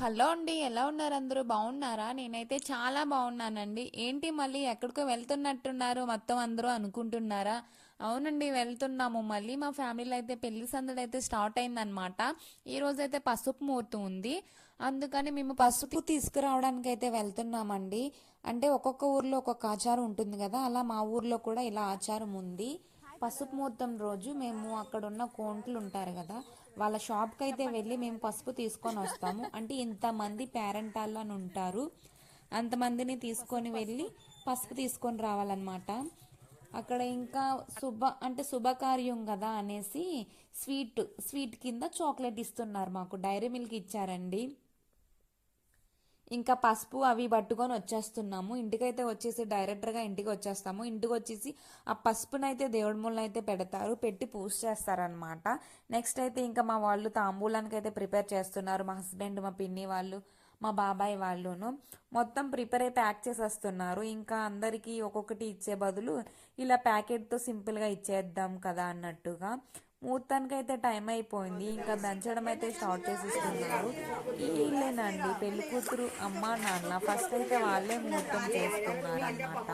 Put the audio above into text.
Hello అండి, ఎలా ఉన్నారు? అందరూ బాగున్నారా? నేనైతే చాలా బాగున్నానండి. ఏంటి మళ్ళీ ఎక్కడికో వెళ్తున్నట్టున్నారు మొత్తం అందరూ అనుకుంటున్నారా? అవునండి, వెళ్తున్నాము. మళ్ళీ మా ఫ్యామిలీలో అయితే పెళ్లి సందడి అయితే స్టార్ట్ అయిందనమాట. ఈ రోజైతే పసుపు ముహూర్తం ఉంది. అందుకని మేము పసుపు తీసుకురావడానికి అయితే వెళ్తున్నామండి. అంటే ఒక్కొక్క ఊర్లో ఒక్కొక్క ఆచారం ఉంటుంది కదా, అలా మా ఊర్లో కూడా ఇలా ఆచారం ఉంది. పసుపు ముహూర్తం రోజు మేము అక్కడ ఉన్న కోంట్లు ఉంటారు కదా, వాళ్ళ షాప్కి అయితే వెళ్ళి మేము పసుపు తీసుకొని వస్తాము. అంటే ఇంతమంది పేరెంటాళ్ళు అని ఉంటారు, అంతమందిని తీసుకొని వెళ్ళి పసుపు తీసుకొని రావాలన్నమాట. అక్కడ ఇంకా శుభకార్యం కదా అనేసి స్వీట్ కింద చాక్లెట్ ఇస్తున్నారు. మాకు డైరీ మిల్క్ ఇచ్చారండి. ఇంకా పసుపు అవి పట్టుకొని వచ్చేస్తున్నాము. ఇంటికైతే వచ్చేసి డైరెక్టర్గా ఇంటికి వచ్చేస్తాము. ఇంటికి వచ్చేసి ఆ పసుపునైతే దేవుడి మూలన అయితే పెడతారు, పెట్టి పూజ చేస్తారనమాట. నెక్స్ట్ అయితే ఇంకా మా వాళ్ళు తాంబూలానికి అయితే ప్రిపేర్ చేస్తున్నారు. మా హస్బెండ్, మా పిన్ని వాళ్ళు, మా బాబాయ్ వాళ్ళును మొత్తం ప్రిపేర్ అయి ప్యాక్ చేసేస్తున్నారు. ఇంకా అందరికీ ఒక్కొక్కటి ఇచ్చే బదులు ఇలా ప్యాకెట్తో సింపుల్గా ఇచ్చేద్దాం కదా అన్నట్టుగా. ముహూర్తానికి అయితే టైం అయిపోయింది. ఇంకా దంచడం అయితే స్టార్ట్ చేసిస్తున్నారు. వీళ్ళేనండి పెళ్లి కూతురు అమ్మ నాన్న. ఫస్ట్ అయితే వాళ్ళే ముహూర్తం చేస్తున్నారు అన్నమాట.